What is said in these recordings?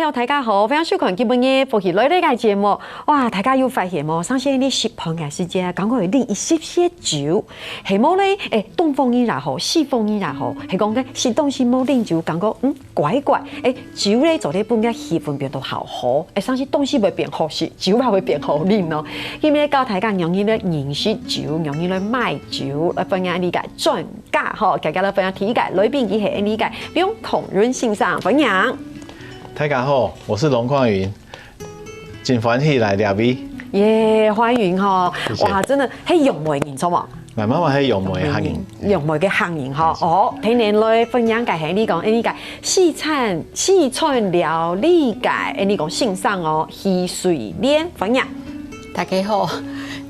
朋友大家好，非常收看今晡日福喜来呢个节目。哇，大家有发现冇？上些你食饭嘅时间，刚刚有啉一些酒，系冇咧？东风饮也好，西风饮也好，系讲嘅是东西冇啉酒，感觉怪怪。酒咧做咧本嘅气氛变到好好，上些东西会变好食，酒也会变好啉咯。今日教大家容易咧认识酒，容易咧卖酒，来分享理解专家吼，大家来分享理解，里边佢系理解，不用同人欣赏分享。大家好，我是龙匡云，真欢喜来聊味。耶，欢迎哈！哇，真的係用梅人錯嘛？慢慢係用梅嘅客人，用梅嘅客人哈。哦，睇年來分享嘅係呢個呢個四川料理嘅呢個線上哦，魚水蓮分享。大家好，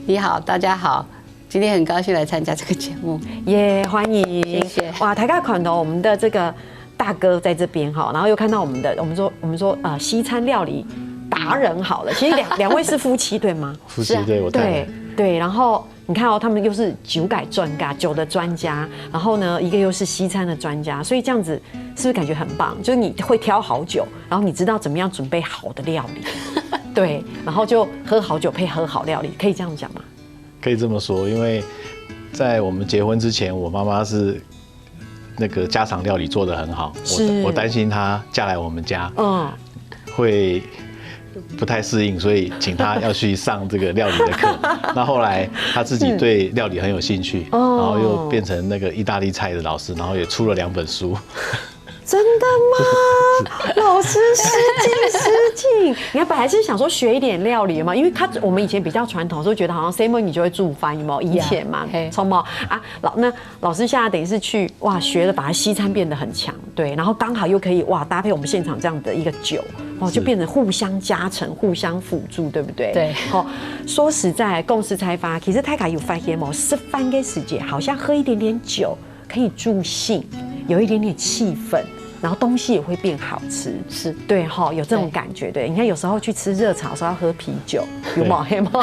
你好，大家好。今天很高興來參加這個節目，耶，歡迎，謝謝。哇，大家看到我們的這個大哥在這邊哈，然後又看到我們說西餐料理達人好了，其實兩位是夫妻對嗎？夫妻對，我帶。對，然後你看哦，他們又是酒改專家，酒的專家，然後呢，一個又是西餐的專家，所以這樣子是不是感覺很棒？就是你會挑好酒，然後你知道怎麼樣準備好的料理，對，然後就喝好酒配喝好料理，可以這樣講嗎？可以這麼說，因為在我們結婚之前，我媽媽是那個家常料理做得很好，我擔心她嫁來我們家，會不太適應，所以請她要去上這個料理的課。那後來她自己對料理很有興趣，然後又變成那個意大利菜的老師，然後也出了2本書。真的嗎？老師失敬。你看本來是想說學一點料理嘛，因為我們以前比較傳統，所以覺得好像 Samuel 你就會煮飯，有沒有？以前嘛，從冇啊。那老師現在等於是去哇學了，把它西餐變得很強，對，然後剛好又可以哇搭配我們現場這樣的一個酒，哇就變成互相加成、互相輔助，對不對？對。好，說實在，公司開發其實大家有發現冇？吃飯嘅時間好像喝一點點酒可以助興，有一點點氣氛。然後東西也會變好吃，是對哈，有這種感覺。對，你看有時候去吃熱炒的時候要喝啤酒，有冇？有冇？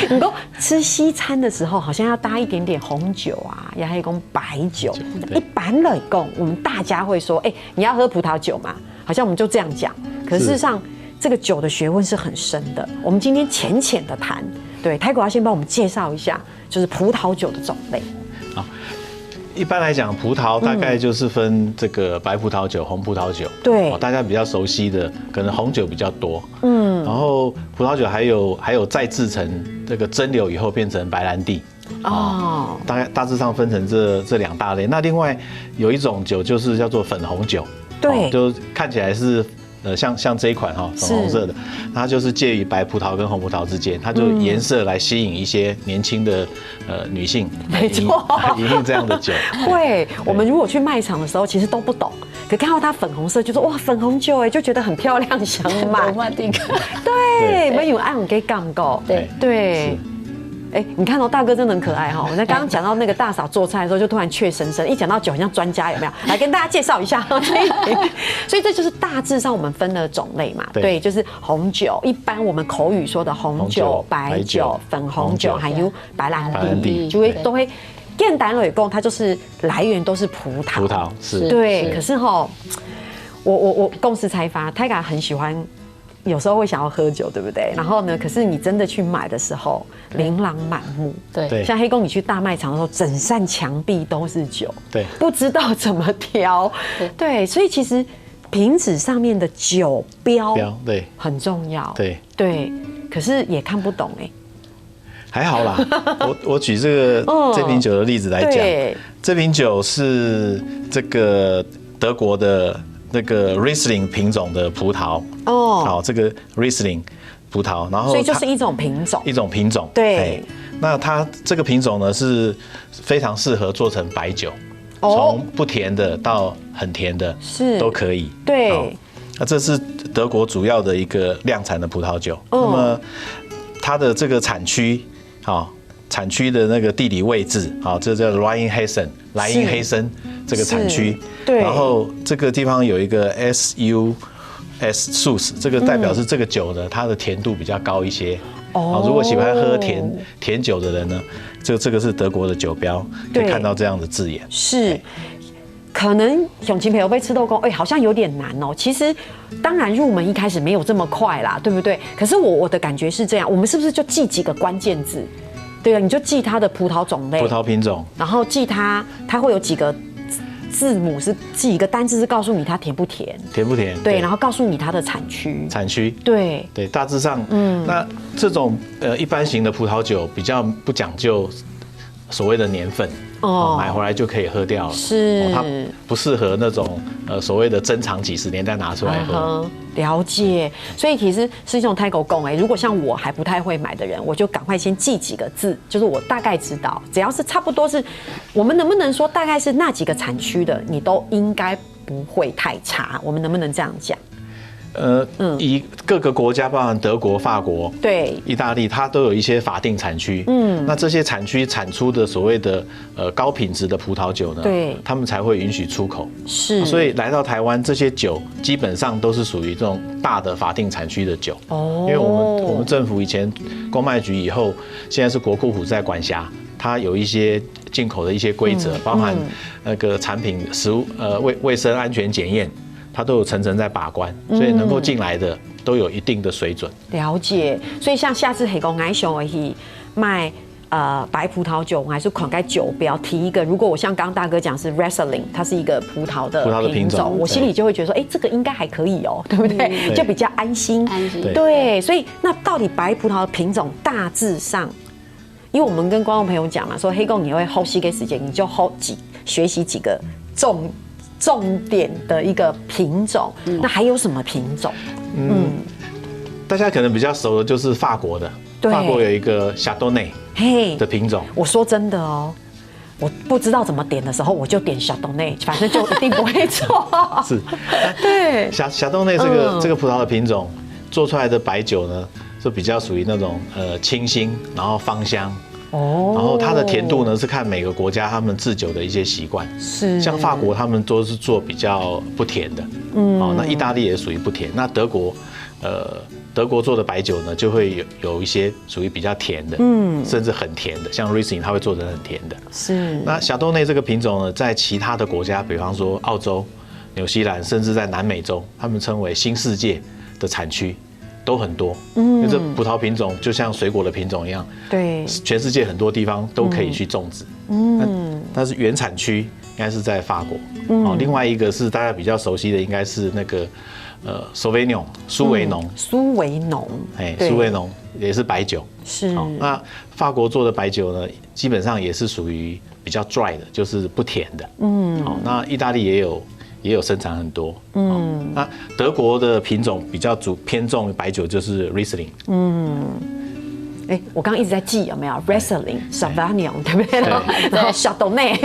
如果吃西餐的時候，好像要搭一點點紅酒啊，也還有一種白酒。一般來講，我們大家會說，你要喝葡萄酒嘛？好像我們就這樣講。可是事實上，這個酒的學問是很深的。我們今天淺淺的談。對，泰國要先幫我們介紹一下，就是葡萄酒的種類。一般來講，葡萄大概就是分這個白葡萄酒、紅葡萄酒。對，大家比較熟悉的，可能紅酒比較多。然後葡萄酒還有再製成這個蒸餾以後變成白蘭地。大致上分成這2大類。那另外有一種酒就是叫做粉紅酒，對，就看起來是像這一款粉紅色的，它就是介於白葡萄跟紅葡萄之間，它就顏色來吸引一些年輕的女性，沒錯，飲用這樣的酒。會，我們如果去賣場的時候，其實都不懂，可看到它粉紅色，就說哇粉紅酒就覺得很漂亮，想買。對，沒有愛紅給感覺，對。你看到大哥真的很可愛哈！我在剛剛講到那個大嫂做菜的時候，就突然怯生生。一講到酒，很像專家，有沒有？來跟大家介紹一下。所以這就是大致上我們分的種類嘛。對，就是紅酒，一般我們口語說的紅酒、白酒、粉紅酒，還有白蘭地，就會都會。簡單來講，它就是來源都是葡萄。葡萄是。對，可是哈，我公司開發，泰嘎很喜歡。有時候會想要喝酒，對不對？然後呢，可是你真的去買的時候，琳琅滿目。對，像黑公，你去大賣場的時候，整扇牆壁都是酒。對，不知道怎麼挑。對，所以其實瓶子上面的酒標對很重要。對，可是也看不懂哎。還好啦，我舉這瓶酒的例子來講，這瓶酒是這個德國的。那個 Riesling 品種的葡萄好，這個 Riesling 葡萄，然後所以就是一種品種，對。那它這個品種呢是非常適合做成白酒，從不甜的到很甜的都可以。對，那這是德國主要的一個量產的葡萄酒。那麼它的這個產區，產區的那個地理位置，這叫 Rheinhessen 萊茵黑森這個產區，然後這個地方有一個 SUS， 這個代表是這個酒呢，它的甜度比較高一些。如果喜歡喝甜酒的人呢，這個是德國的酒標，可以看到這樣的字眼。是。可能熊亲朋友被吃豆公，好像有点难哦。其实，当然入门一开始没有这么快啦，对不对？可是我的感觉是这样，我们是不是就记几个关键字？对啊，你就记它的葡萄种类、葡萄品种，然后记它会有几个字母是记一个单字是告诉你它甜不甜，甜不甜？对，然后告诉你它的产区，对，大致上，那这种一般型的葡萄酒比较不讲究所谓的年份。买回来就可以喝掉了。是，它不适合那种所谓的珍藏几十年再拿出来喝。了解。所以其实是一种太狗供如果像我还不太会买的人，我就赶快先记几个字，就是我大概知道，只要是差不多是，我们能不能说大概是那几个产区的，你都应该不会太差。我们能不能这样讲？以各个国家，包含德国、法国、对、意大利，它都有一些法定产区。那这些产区产出的所谓的高品质的葡萄酒呢，对，他们才会允许出口。是，所以来到台湾，这些酒基本上都是属于这种大的法定产区的酒。因为我们政府以前公卖局以后，现在是国库府在管辖，它有一些进口的一些规则，包含那个产品食物卫生安全检验。它都有层层在把关，所以能够进来的都有一定的水准。了解，所以像下次黑公爱熊而已卖白葡萄酒，还是款该酒标提一个。如果我像刚大哥讲是 Riesling， 它是一个葡萄的品种，我心里就会觉得说，这个应该还可以哦，对不对？就比较安心。对，所以那到底白葡萄的品种大致上，因为我们跟观众朋友讲嘛，说黑公你会后期给时间，你就学习几个重点的一个品种，那还有什么品种？大家可能比较熟的就是法国的，法国有一个夏多内的品种。我说真的哦，我不知道怎么点的时候，我就点夏多内，反正就一定不会错。是，对，夏多内这个葡萄的品种做出来的白酒呢，就比较属于那种清新，然后芳香。然后它的甜度呢是看每个国家他们制酒的一些习惯，是像法国他们都是做比较不甜的，那意大利也属于不甜，那德国做的白酒呢就会有一些属于比较甜的，甚至很甜的，像 Riesling 它会做成很甜的，是。那夏多内这个品种呢，在其他的国家，比方说澳洲、纽西兰，甚至在南美洲，他们称为新世界的产区。都很多，因为这葡萄品种就像水果的品种一样，对，全世界很多地方都可以去种植，但是原产区应该是在法国，另外一个是大家比较熟悉的，应该是那个苏维农，苏维农也是白酒，是。那法国做的白酒呢，基本上也是属于比较 dry 的，就是不甜的，那意大利也有生产很多，那德国的品种比较偏重白酒就是 Riesling，我刚刚一直在记有没有 Riesling、Sauvignon， 对不对？然后夏多内，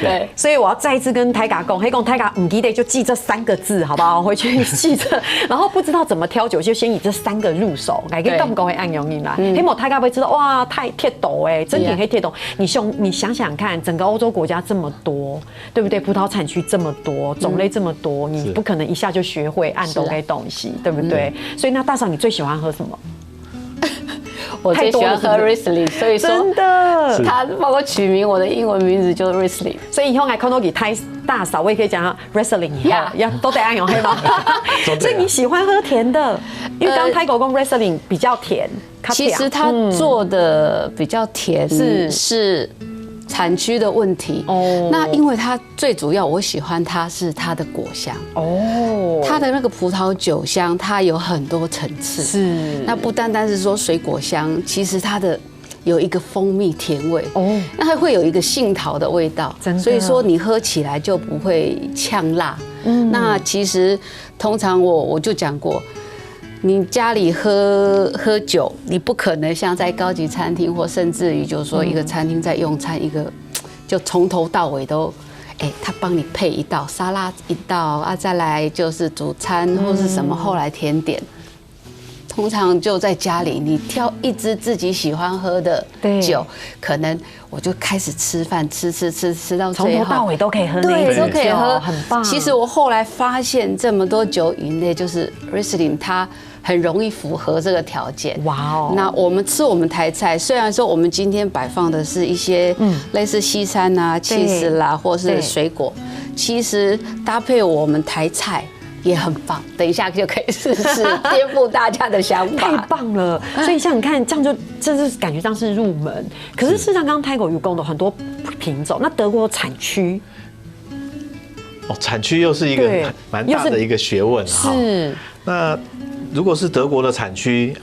对，所以我要再一次跟台嘎讲，台嘎唔记得就记这3个字，好不好？回去记着，然后不知道怎么挑酒，就先以这3个入手，来给动工会按容易啦。黑某台嘎会知道哇，太铁斗真挺黑铁斗。你想想看，整个欧洲国家这么多，对不对？葡萄产区这么多，种类这么多，你不可能一下就学会按都给东西，对不对？所以那大嫂，你最喜欢喝什么？我最喜欢喝 Riesling， 所以说真的，它包括取名，我的英文名字就是 Riesling， 所以以后来看到给太大嫂，我也可以讲 Riesling 以后要都得按用黑吗？所以你喜欢喝甜的，因为刚泰国跟 Riesling 比较甜，其实它做的比较甜是产区的问题哦。那因为它最主要，我喜欢它是它的果香哦，它的那个葡萄酒香，它有很多层次。是，那不单单是说水果香，其实它的有一个蜂蜜甜味哦，那还会有一个杏桃的味道，所以说你喝起来就不会呛辣。那其实通常我就讲过。你家里喝酒，你不可能像在高级餐厅，或甚至于就是说一个餐厅在用餐，一个就从头到尾都，他帮你配一道沙拉一道啊，再来就是主餐或是什么，后来甜点，通常就在家里，你挑一支自己喜欢喝的酒，可能我就开始吃饭，吃到最后，从头到尾都可以喝那一支酒，都可以喝，很棒。其实我后来发现，这么多酒以内，就是 Riesling 它很容易符合这个条件。哇哦！那我们吃我们台菜，虽然说我们今天摆放的是一些类似西餐啊、cheese 啦，或是水果，其实搭配我们台菜也很棒。等一下就可以试试，颠覆大家的想法。太棒了！所以像你看，这样就是感觉上是入门。可是事实上，刚刚Tigo有讲的很多品种，那德国有产区。产区又是一个蛮大的一个学问哈。是。那如果是德国的产区，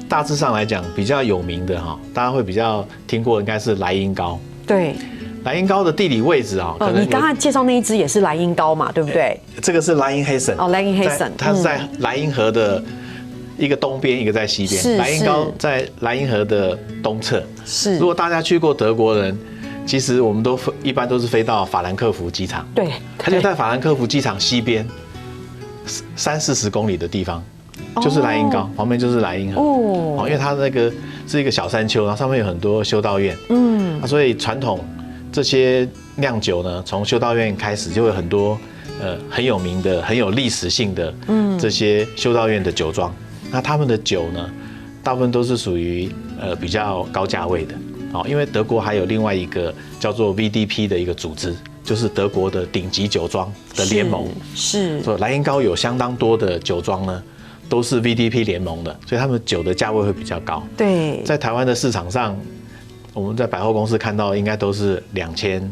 大致上来讲比较有名的哈，大家会比较听过，应该是莱茵高。对。莱茵高的地理位置啊，你刚才介绍那一支也是莱茵高嘛，对不对？这个是莱茵黑森。莱茵黑森，它是在莱茵河的一个东边，一个在西边。莱茵高在莱茵河的东侧。是。如果大家去过德国人，其实我们一般都是飞到法兰克福机场。对。它就在法兰克福机场西边30-40公里的地方，就是莱茵高，旁边就是莱茵河。因为它那个是一个小山丘，然后上面有很多修道院。所以传统这些酿酒呢，从修道院开始就会很多很有名的、很有历史性的这些修道院的酒庄。那他们的酒呢，大部分都是属于比较高价位的。因为德国还有另外一个叫做 VDP 的一个组织，就是德国的顶级酒庄的联盟。是。所以莱茵高有相当多的酒庄呢，都是 VDP 联盟的，所以他们酒的价位会比较高。对。在台湾的市场上，我们在百货公司看到应该都是2000、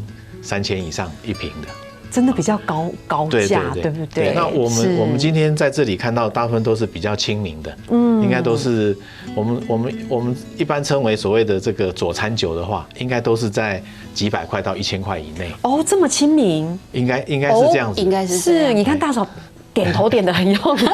3000以上一瓶的，真的比较高价，对不对？那我们今天在这里看到，大部分都是比较亲民的，应该都是我们一般称为所谓的这个佐餐酒的话，应该都是在几百块到1000块以内。哦，这么亲民，应该是这样子，应该是。你看大嫂点头点得很用力，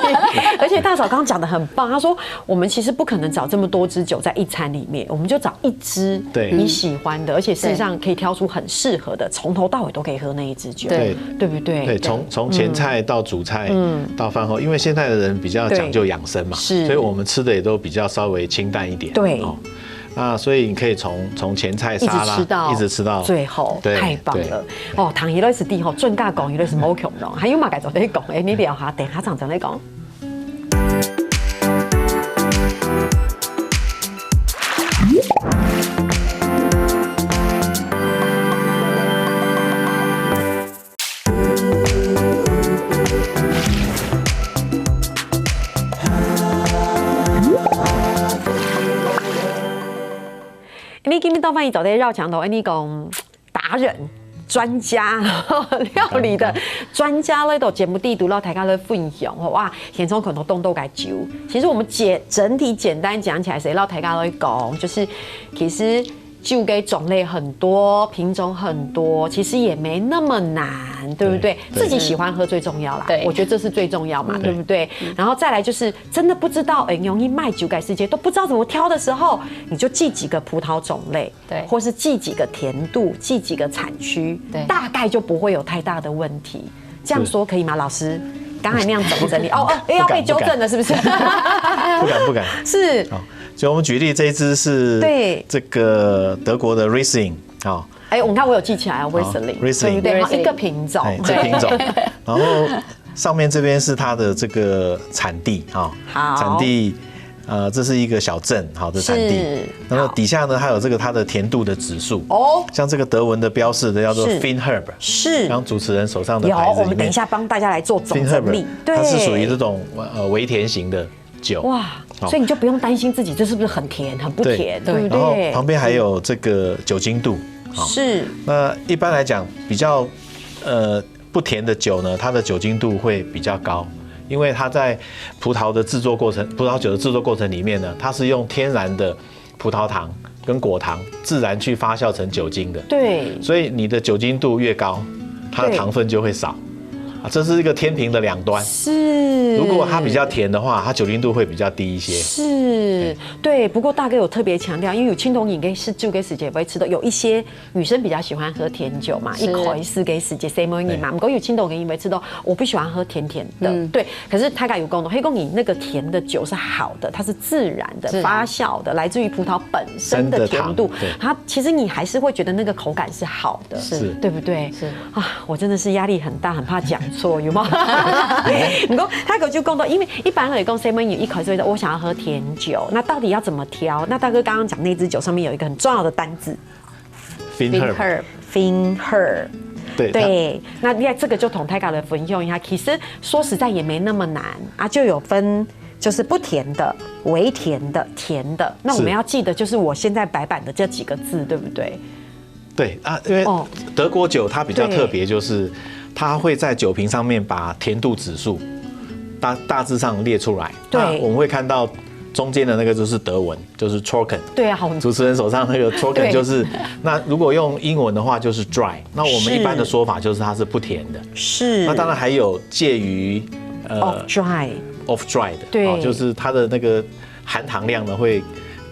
而且大嫂刚刚讲得很棒，她说我们其实不可能找这么多支酒在一餐里面，我们就找一支你喜欢的，而且事实上可以挑出很适合的，从头到尾都可以喝那一支酒，对不对？对，从前菜到主菜到饭后，因为现在的人比较讲究养生嘛，所以我们吃的也都比较稍微清淡一点。对。那所以你可以从前菜沙拉一直吃到最后，太棒了哦！糖伊类是地吼，专家讲伊类是冇穷咯，还有嘛该做在讲，你聊下，等下常常在讲。你今天到饭你找这些绕墙头，你讲达人、专家、料理的专家咧，都节目地图到大家咧分享，哇，现场可能动都该揪。其实我们整体简单讲起来，谁让大家咧讲，就是其实酒的种类很多，品种很多，其实也没那么难，对不对？自己喜欢喝最重要啦，我觉得这是最重要嘛，对不对？然后再来就是真的不知道，容易卖酒改世界都不知道怎么挑的时候，你就记几个葡萄种类，对，或是记几个甜度，记几个产区，对，大概就不会有太大的问题。这样说可以吗，老师？刚才那样整理要被纠正了，是不是？不敢。是。就我们举例，这一支是这个德国的 Riesling， 我看我有记起来，Riesling， 对，一个品种，这品种，然后上面这边是它的这个产地产地，这是一个小镇，好的产地，然后底下呢还有这个它的甜度的指数，像这个德文的标示的叫做 Finherb， 是，刚主持人手上的牌子里面，我们等一下帮大家来做总整理，它是属于这种微甜型的酒，哇。所以你就不用担心自己这是不是很甜、很不甜，对不对？然后旁边还有这个酒精度，是。那一般来讲，比较不甜的酒呢，它的酒精度会比较高，因为它在葡萄酒的制作过程里面呢，它是用天然的葡萄糖跟果糖自然去发酵成酒精的，对。所以你的酒精度越高，它的糖分就会少。这是一个天平的两端。是，如果它比较甜的话，它酒精度会比较低一些。是，对。不过大哥有特别强调，因为有青铜饮跟是酒给时节不会吃的，有一些女生比较喜欢喝甜酒嘛，一口4给时节3饮嘛。不过有青铜饮因为吃的，我不喜欢喝甜甜的，对。可是他有功能，黑公饮那个甜的酒是好的，它是自然的发酵的，来自于葡萄本身的甜度，它其实你还是会觉得那个口感是好的，是，对不对？是啊，我真的是压力很大，很怕讲错，有吗？你说他就讲到，因为一般来讲，7饮一口是我想要喝甜酒，那到底要怎么挑？那大哥刚刚讲那支酒上面有一个很重要的单字 ，Finherb。对，那你看这个就同泰嘎的分享一下，其实说实在也没那么难啊，就有分就是不甜的、微甜的、甜的。那我们要记得就是我现在白板的这几个字，对不对？对啊，因为德国酒它比较特别，就是它会在酒瓶上面把甜度指数大致上列出来。对，我们会看到中间的那个就是德文，就是 Trocken。对啊，主持人手上那个 Trocken 就是，那如果用英文的话就是 Dry。那我们一般的说法就是它是不甜的。是。那当然还有介于off dry 的，对，就是它的那个含糖量呢会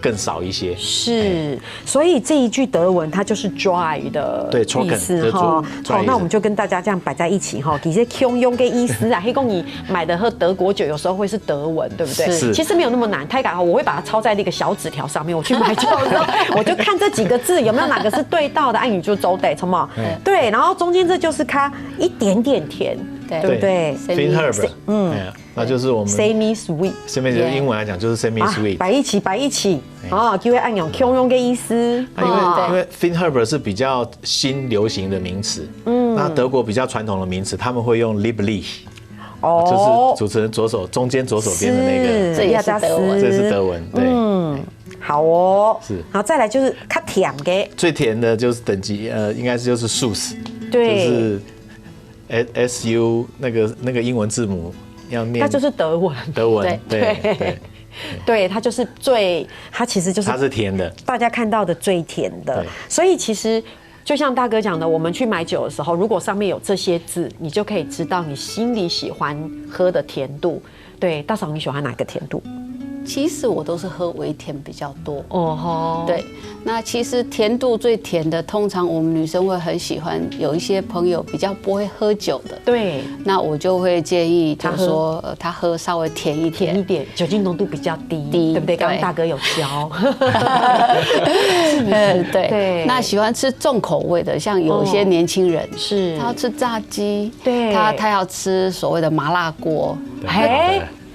更少一些。是，所以这一句德文它就是 dry 的意思哈。好，那我们就跟大家这样摆在一起哈。其实 Q 用跟意思啊，黑公你买的喝德国酒有时候会是德文，对不对？是。其实没有那么难，太改我会把它抄在那个小纸条上面。我去买酒的时候，我就看这几个字有没有哪个是对到的，按语就走得，什么？对，然后中间这就是它一点点甜，对不对 ？Finherb， 那就是我们 semi sweet， 就英文来讲就是 semi sweet， 摆一起啊，就会按用 Q 用个意思。因为 Finherb 是比较新流行的名词，那德国比较传统的名词，他们会用 Lieblich， 就是主持人中间左手边的那个，这也是德文，这是德文，对。好哦，是，然后再来就是较甜的，最甜的就是等级应该是就是 Suss， 对，就是 SU 那个英文字母。要念，它就是德文，对，它就是它其实就是它是甜的，大家看到的最甜的。所以其实就像大哥讲的，我们去买酒的时候，如果上面有这些字，你就可以知道你心里喜欢喝的甜度。对，大嫂你喜欢哪个甜度？其实我都是喝微甜比较多哦。对，那其实甜度最甜的，通常我们女生会很喜欢。有一些朋友比较不会喝酒的，对，那我就会建议，就是说他喝稍微甜一点，酒精浓度比较低，对不对？刚刚大哥有教。对。那喜欢吃重口味的，像有一些年轻人是，他要吃炸鸡，对，他要吃所谓的麻辣锅，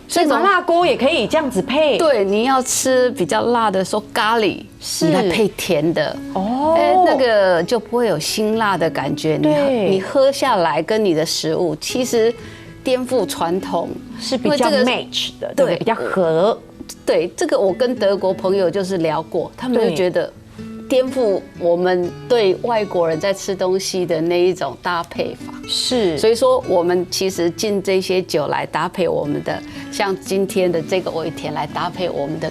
所以麻辣锅也可以这样子配。对，你要吃比较辣的，说咖喱，你来配甜的哦，那个就不会有辛辣的感觉。你喝下来跟你的食物其实颠覆传统，是比较 match 的，对，比较合。对，这个我跟德国朋友就是聊过，他们就觉得颠覆我们对外国人在吃东西的那一种搭配法。是，所以说我们其实进这些酒来搭配我们的，像今天的这个微甜来搭配我们的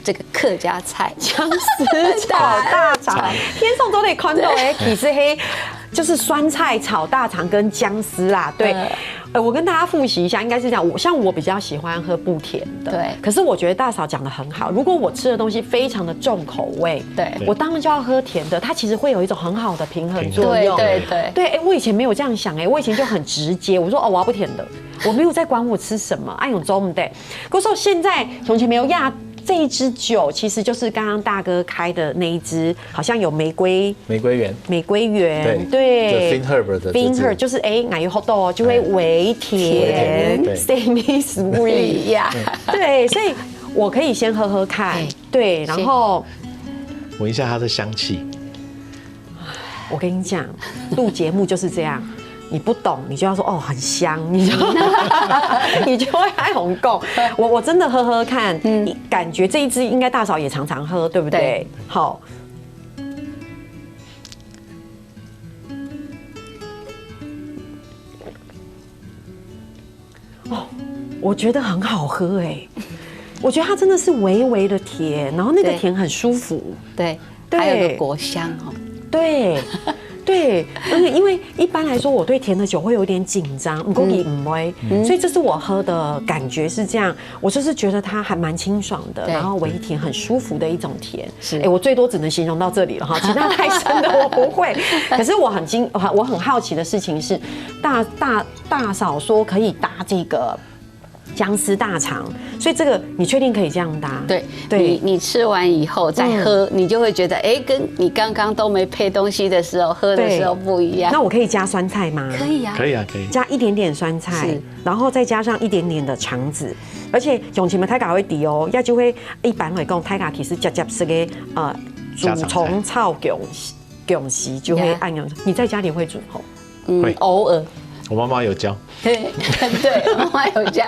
这个客家菜姜丝炒大肠，天上都得看到哎，其实黑就是酸菜炒大肠跟姜丝啦，对。我跟大家复习一下，应该是这样。像我比较喜欢喝不甜的，对。可是我觉得大嫂讲得很好，如果我吃的东西非常的重口味，对，我当然就要喝甜的，它其实会有一种很好的平衡作用。对，我以前没有这样想，我以前就很直接，我说我要不甜的，我没有在管我吃什么，按用中的。可是现在从前没有亚。这一支酒其实就是刚刚大哥开的那一支，好像有玫瑰园，对 ，Finherb 就是奶油hot dog 就会微甜 ，semi sweet 呀，对，所以我可以先喝喝看，对，然后闻一下它的香气。我跟你讲，录节目就是这样。你不懂，你就要说很香，你就会爱红供。我真的喝喝看，感觉这一支应该大嫂也常常喝，对不对？好，我觉得很好喝我觉得它真的是微微的甜，然后那个甜很舒服，对，还有个果香对。对，因为一般来说我对甜的酒会有点紧张，不过也不会，所以这是我喝的感觉是这样，我就是觉得它还蛮清爽的，然后微甜很舒服的一种甜。哎，我最多只能形容到这里了哈，其他太深的我不会。可是我很好奇的事情是，大嫂说可以搭这个姜丝大肠，所以这个你确定可以这样搭？对，你吃完以后再喝，你就会觉得跟你刚刚都没配东西的时候喝的时候不一样。那我可以加酸菜吗？可以啊，可以啊，可以加一点点酸菜，然后再加上一点点的肠子，而且用前面太咖会滴哦，也就会一般来讲，太咖其实直接是个煮虫炒芎丝就会按样，你在家里会煮吼？会偶尔。我妈妈有教，对，妈妈有教，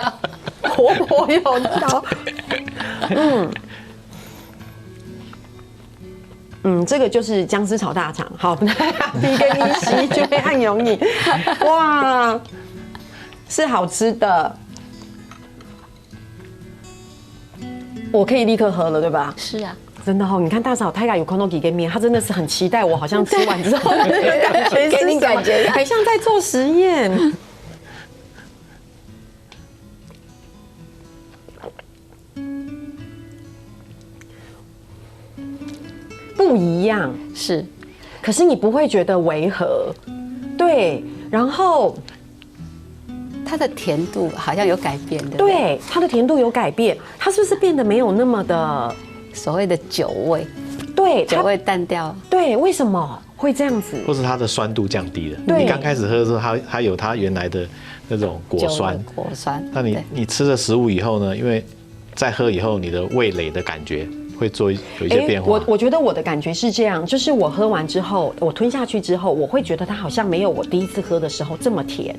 婆婆有教。这个就是姜丝炒大肠，好，第一个你洗就会按容易，哇，是好吃的，我可以立刻喝了，对吧？是啊。真的哦，你看大嫂，她有空都给个面，她真的是很期待我，好像吃完之后那个感觉是什么，给你感觉很像在做实验。不一样是，可是你不会觉得违和，对，然后它的甜度好像有改变的，对，它的甜度有改变，它是不是变得没有那么的？所谓的酒味，对，酒味淡掉，对，为什么会这样子？或是它的酸度降低了。对，你刚开始喝的时候，它有它原来的那种果酸，那你吃了食物以后呢？因为再喝以后，你的味蕾的感觉会有一些变化。我觉得我的感觉是这样，就是我喝完之后，我吞下去之后，我会觉得它好像没有我第一次喝的时候这么甜。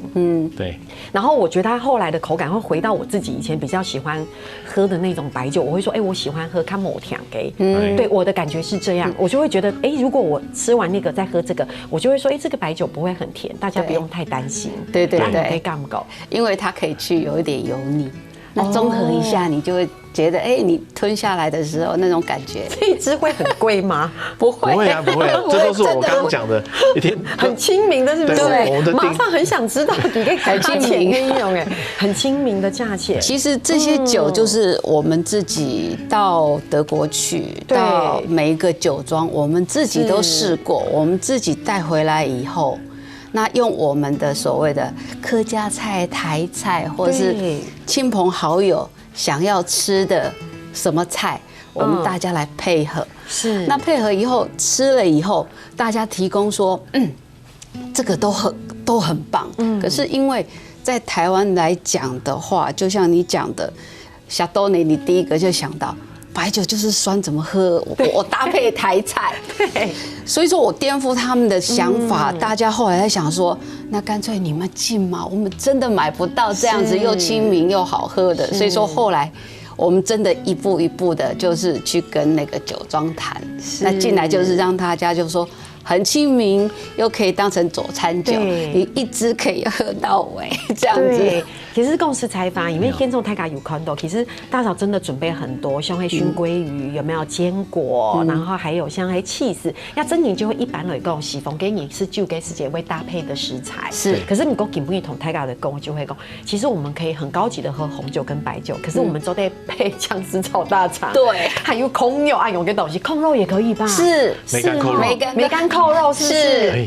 对。然后我觉得它后来的口感会回到我自己以前比较喜欢喝的那种白酒，我会说，我喜欢喝康某甜给。对，我的感觉是这样，我就会觉得，如果我吃完那个再喝这个，我就会说，这个白酒不会很甜，大家不用太担心。对，可以干搞，因为它可以去有一点油腻。那综合一下，你就会觉得，你吞下来的时候那种感觉。这一支会很贵吗？不会，不会啊，不会啊，这都是我刚刚讲的，一天很亲民的，是不是？对，马上很想知道你可以很亲民跟用很亲民的价钱。其实这些酒就是我们自己到德国去，到每一个酒庄，我们自己都试过，我们自己带回来以后。那用我们的所谓的客家菜、台菜，或是亲朋好友想要吃的什么菜，我们大家来配合。是，那配合以后吃了以后，大家提供说，这个都很棒。可是因为在台湾来讲的话，就像你讲的，夏多内，你第一个就想到。白酒就是酸，怎么喝？我搭配台菜，对，所以说我颠覆他们的想法。大家后来在想说，那干脆你们进嘛，我们真的买不到这样子又亲民又好喝的。所以说后来我们真的一步一步的，就是去跟那个酒庄谈。那进来就是让大家就说。很亲民，又可以当成佐餐酒，你一支可以喝到尾，这样子。其实公司采访，因为天众太咖有看到，其实大嫂真的准备很多，像会熏鲑鱼，有没有坚果，然后还有像cheese，那真你就会一般来讲，喜逢给你是就给世界会搭配的食材。是，可是你讲不一同太咖的讲，就会讲，其实我们可以很高级的喝红酒跟白酒，可是我们都得配姜丝炒大肠，对，还有控肉啊，有个东西，控肉也可以吧？是，梅干扣肉是不是？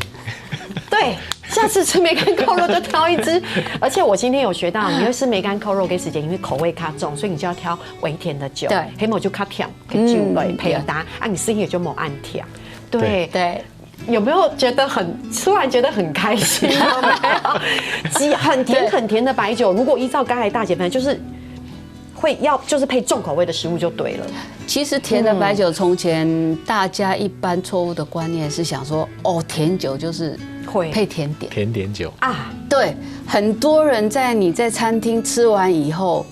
对，下次吃梅干扣肉就挑一只。而且我今天有学到，你会吃梅干扣肉给时间，因为口味卡重，所以你就要挑微甜的酒。对，黑某就卡甜，可以酒类配搭啊，你声音也就冇按甜。对对，有没有觉得突然觉得很开心？有没有？很甜很甜的白酒，如果依照刚才大姐分，就是就是配重口味的食物就对了。其实甜的白酒，从前大家一般错误的观念是想说，甜酒就是会配甜点，甜点酒啊。对，很多人你在餐厅吃完以后，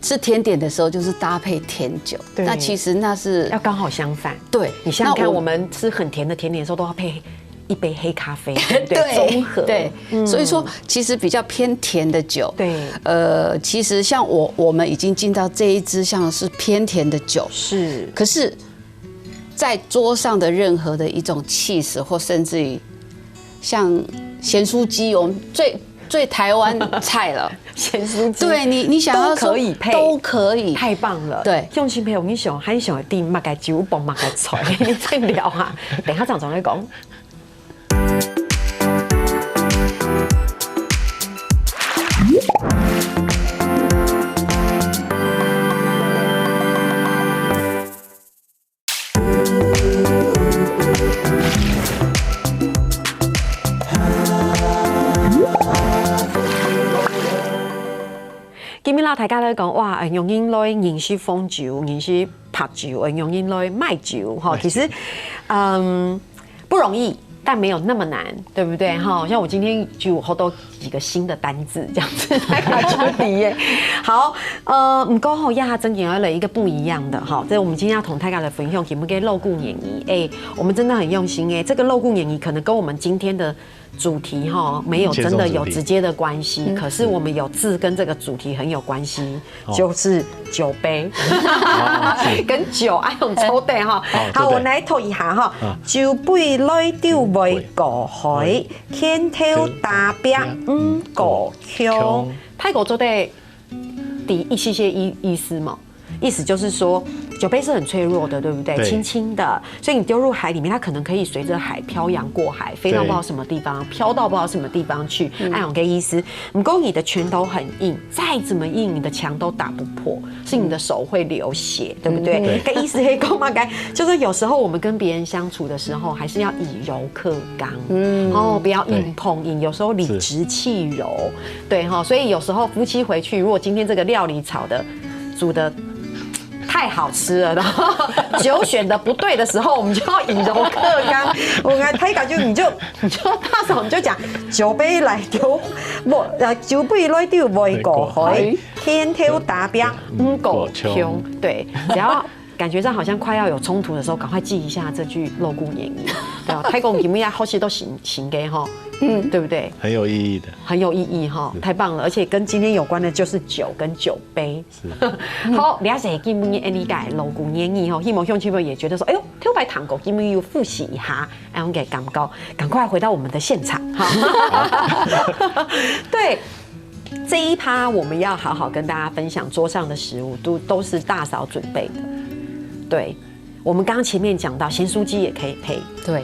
吃甜点的时候就是搭配甜酒。那其实那是要刚好相反。对，你想想看，我们吃很甜的甜点的时候都要配一杯黑咖啡，对，综合，对，所以说其实比较偏甜的酒，对，其实像我们已经进到这一支像是偏甜的酒，是，可是，在桌上的任何的一种cheese或甚至于像咸酥鸡，我们最台湾菜了。咸酥鸡，对你想要都可以配，都可以，太棒了。对，用心配，我跟你讲，还想订马盖酒崩马盖菜，你再聊哈。等一下张总来讲。今日啦，大家咧讲哇，用因来认识风酒，认识拍酒，用因来卖酒哈。其实，不容易，但没有那么难，对不对哈？像我今天就有好多几个新的单字这样子来卡就底耶。好，唔过吼，亚真点了一个不一样的哈。这我们今天要同大家来分享，给我们给肉骨演绎，我们真的很用心这个肉骨演绎可能跟我们今天的主题哈没有真的有直接的关系，可是我们有字跟这个主题很有关系，就是酒杯，跟酒爱用抽对哈。好，我来读一下哈，酒杯来丢为过海，天头大饼过胸。泰国做的第一些意思嘛，意思就是说。酒杯是很脆弱的，对不对？轻轻的，所以你丢入海里面，它可能可以随着海漂洋过海，飞到不知道什么地方，飘到不知道什么地方去。按我给意思，如果你的拳头很硬，再怎么硬，你的墙都打不破，是你的手会流血，对不对？跟意思黑公嘛，就是有时候我们跟别人相处的时候，还是要以柔克刚，不要硬碰硬，有时候理直气柔，对哈。所以有时候夫妻回去，如果今天这个料理煮的。太好吃了，然后酒选的不对的时候，我们就要以柔克刚。我看太感觉你就大嫂你就讲酒杯来丢，酒杯来丢袂过海，天头打饼过胸。对，只要感觉上好像快要有冲突的时候，赶快记一下这句肉骨言语。对吧？泰国你们呀，好些都行给哈。对不对？很有意义的，很有意义哈，太棒了！而且跟今天有关的就是酒跟酒杯。好，了解今天的理解肉骨演绎哈，希望乡亲们也觉得说，哎呦，挑白糖果，今天要复习一下，然后给感高，赶快回到我们的现场哈。对，这一趴我们要好好跟大家分享桌上的食物，都是大嫂准备的。对，我们刚刚前面讲到咸酥鸡也可以配，对。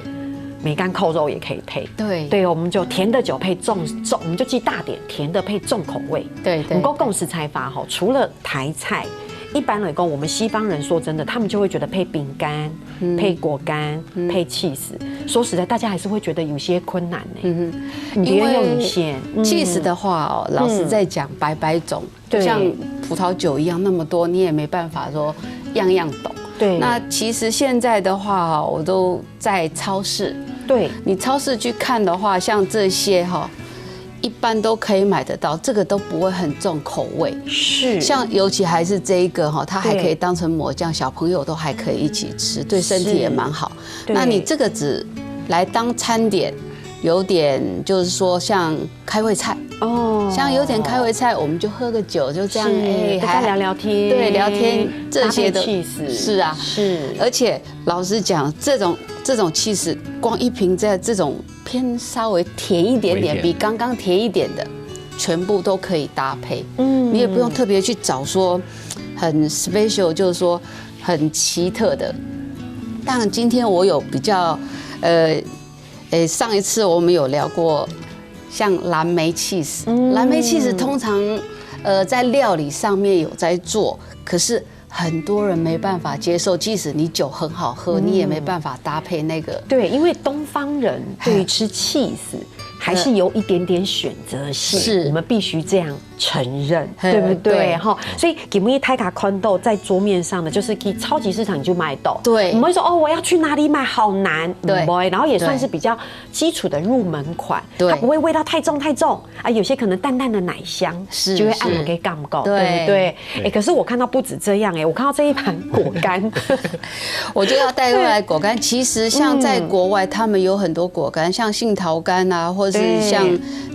梅干扣肉也可以配，对，我们就甜的酒配重，我们就记大点，甜的配重口味。对，我们共识开发哈，除了台菜，一般来讲，我们西方人说真的，他们就会觉得配饼干、配果干、配起司，说实在，大家还是会觉得有些困难呢。因为用一些起司的话老实在讲，百种，就像葡萄酒一样那么多，你也没办法说样样懂。对，那其实现在的话，我都在超市。对，你超市去看的话，像这些一般都可以买得到，这个都不会很重口味。是，像尤其还是这一个它还可以当成抹酱，小朋友都还可以一起吃，对身体也蛮好。那你这个只来当餐点，有点就是说像开胃菜。像有点开胃菜，我们就喝个酒，就这样还聊聊天，对，聊天这些的，是啊，是。而且老实讲，这种起司，光一瓶在这种偏稍微甜一点点，比刚刚甜一点的，全部都可以搭配。你也不用特别去找说很 special， 就是说很奇特的。当然，今天我有比较，上一次我们有聊过。像蓝莓起司，蓝莓起司通常在料理上面有在做，可是很多人没办法接受，即使你酒很好喝，你也没办法搭配那个。对，因为东方人对于吃起司还是有一点点选择性，是我们必须这样承认，对不对？哈，所以给们一泰卡宽豆在桌面上的，就是去超级市场你就买到，对，我们会说我要去哪里买，好难，对，然后也算是比较基础的入门款，它不会味道太重啊，有些可能淡淡的奶香，是就会按摩给感够，对不对？可是我看到不止这样，我看到这一盘果干，我就要带过来果干。其实像在国外，他们有很多果干，像杏桃干啊，或是像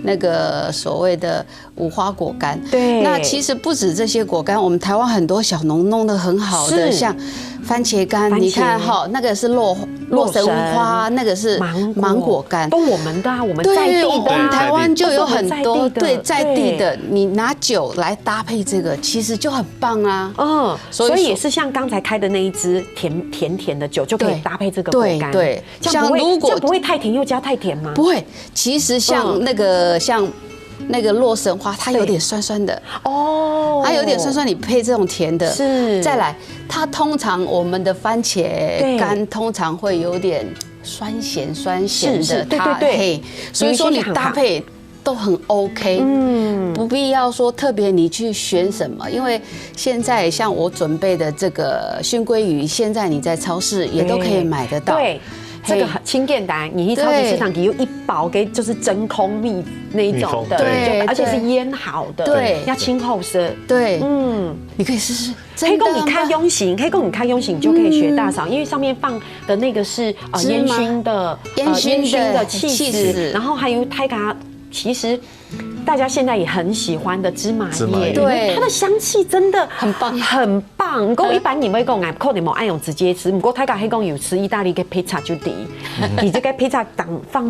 那个所谓的无花果干。对，那其实不止这些果干，我们台湾很多小农弄得很好的，像番茄干，你看哈，那个是洛神花，那个是芒果干，都我们的啊，我们在地的，我们台湾就有很多对在地的，你拿酒来搭配这个，其实就很棒啊。所以也是像刚才开的那一支甜的酒，就可以搭配这个果干。对，像如果不会太甜又加太甜吗？不会，其实像那个洛神花，它有点酸酸的哦，它有点酸酸，你配这种甜的，是再来，它通常我们的番茄干通常会有点酸咸的，对，所以说你搭配都很 OK， 不必要说特别你去选什么，因为现在像我准备的这个熏鲑鱼，现在你在超市也都可以买得到。对。这个很轻便单，你去超级市场给有一包给就是真空密那一种的，对，而且是腌好的，对，要清厚色，对，你可以试试。黑供你看用型，黑供你看用型，你就可以学大嫂，因为上面放的那个是烟熏的气死，然后还有泰嘎，其实。大家现在也很喜欢的芝麻叶，对，它的香气真的很棒，很棒。不过一般你会讲，可能冇爱用直接吃，不过泰嘎黑讲有吃意大利嘅披萨就ดี，你这个披萨档放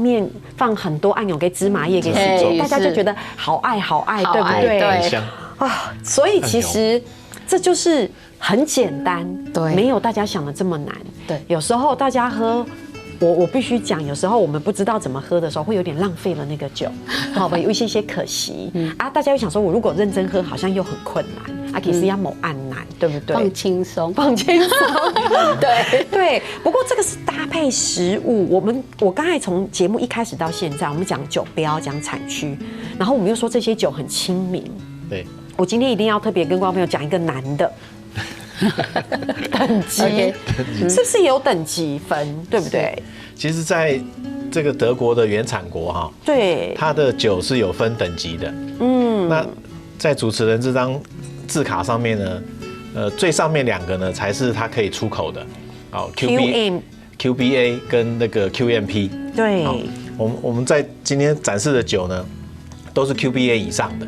很多按钮给芝麻叶给世界，大家就觉得好爱，对不对？对啊，所以其实这就是很简单，对，没有大家想的这么难。对，有时候大家喝。我必须讲，有时候我们不知道怎么喝的时候，会有点浪费了那个酒，好吧，有一些可惜啊。大家又想说，我如果认真喝，好像又很困难啊，其实要某按难，对不对？放轻松，对。不过这个是搭配食物，我刚才从节目一开始到现在，我们讲酒标，讲产区，然后我们又说这些酒很亲民。对，我今天一定要特别跟观众朋友讲一个难的。等级是不是有等级分，对不对？其实，在这个德国的原产国哈，对，它的酒是有分等级的。那在主持人这张字卡上面呢，最上面2个呢才是它可以出口的，好 QBA 跟那个 QMP。对，我们在今天展示的酒呢，都是 QBA 以上的。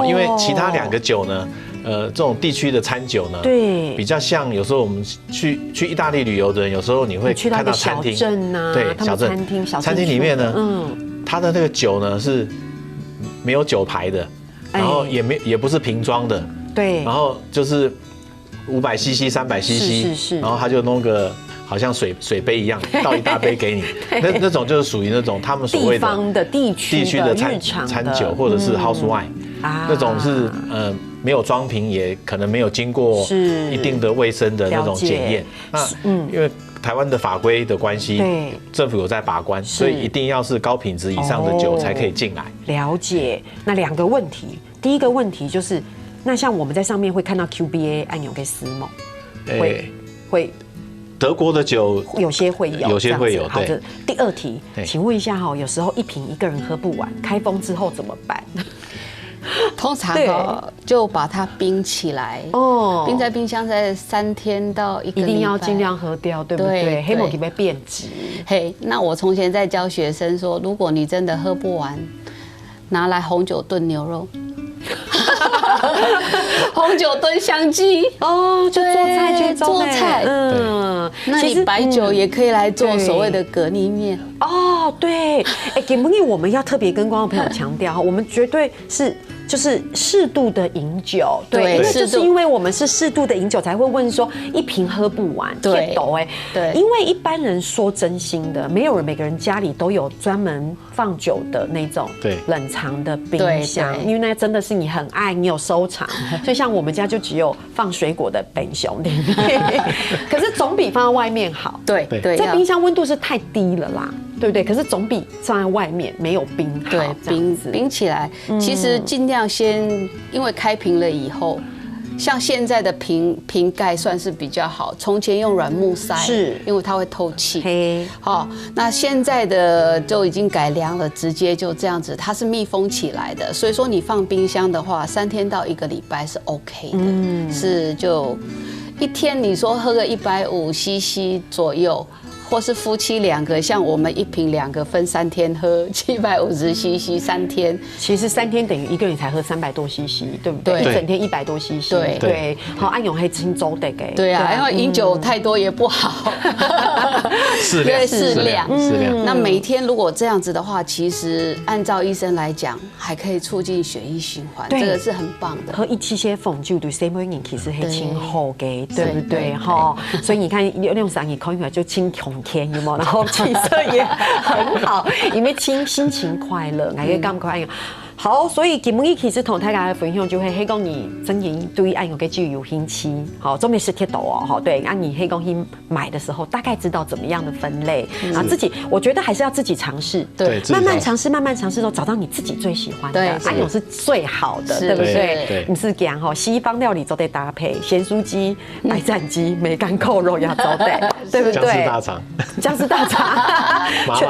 因为其他2个酒呢。这种地区的餐酒呢，对，比较像有时候我们去意大利旅游的人，有时候你会看到餐厅，对，小镇餐厅里面呢，它的那个酒呢是没有酒牌的，然后也不是瓶装的，对，然后就是500cc、300cc，是，然后他就弄个好像水杯一样倒一大杯给你，那种就是属于那种他们所谓的地区的餐酒或者是 house wine，那种是没有装瓶，也可能没有经过一定的卫生的那种检验。那因为台湾的法规的关系，政府有在把关，所以一定要是高品质以上的酒才可以进来。了解。那2个问题，第一个问题就是，那像我们在上面会看到 QBA 按钮跟斯蒙，会。德国的酒有些会有，好的。第2题，请问一下哈，有时候一瓶一个人喝不完，开封之后怎么办？通常就把它冰起来，冰在冰箱在3天到1个礼拜，一定要尽量喝掉，对不对？黑某体会变质。那我从前在教学生说，如果你真的喝不完，拿来红酒炖牛肉。红酒炖香鸡就做菜，那你白酒也可以来做所谓的蛤蜊面对，给不给我们要特别跟观众朋友强调，我们绝对是就是适度的饮酒，对，因为就是因为我们是适度的饮酒，才会问说一瓶喝不完，对，对，因为一般人说真心的，没有人每个人家里都有专门放酒的那种冷藏的冰箱，因为那真的是你很爱，你有收藏，所以像我们家就只有放水果的冰箱里面，可是总比放在外面好，对，这冰箱温度是太低了啦。对不对？可是总比放在外面没有冰好。对，冰起来，其实尽量先，因为开瓶了以后，像现在的瓶盖算是比较好，从前用软木塞，是因为它会透气。好，那现在的就已经改良了，直接就这样子，它是密封起来的，所以说你放冰箱的话，3天到1个礼拜是 OK 的，是就1天你说喝个150cc 左右。或是夫妻2个，像我们1瓶2个分3天喝750cc3天，其实3天等于1个人才喝300多 cc， 对不对？对一整天100多 cc， 对。好，安永黑清粥的给。对啊，因为饮酒太多也不好，适量。那每天如果这样子的话，其实按照医生来讲，还可以促进血液循环，这个是很棒的。喝一些红酒对身体其实很清好的，对不对？哈，所以你看用上你口来就清红天，有没有？然后气色也很好，因为心情快乐，哪个感快乐？好，所以今日其实同大家分享就係希望你真正对安永嘅酒有興趣，好，總未是鐵道哦，好，對，那你希望去買的時候，大概知道怎麼樣的分類，啊，自己我覺得還是要自己嘗試，對，慢慢嘗試之後，找到你自己最喜歡的，安永是最好的，對不對？不是講吼，西方料理都得搭配鹹酥雞、白斬雞、梅乾扣肉要走得，對不對？薑絲大腸，薑絲大腸，麻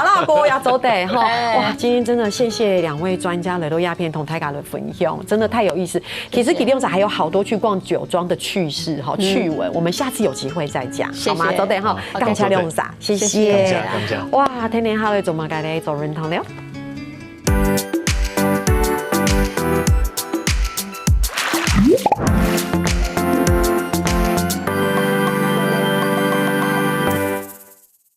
辣鍋要走得，哈，哇，今天真的謝謝兩位專家來到鴉片同大家的分享，真的太有意思。其實吉利用仔還有好多去逛酒莊的趣事哈趣聞，我們下次有機會再講，好嗎？走得哈，感謝利用仔，謝謝。哇，天天好嘞，做乜嘅咧？做認同了。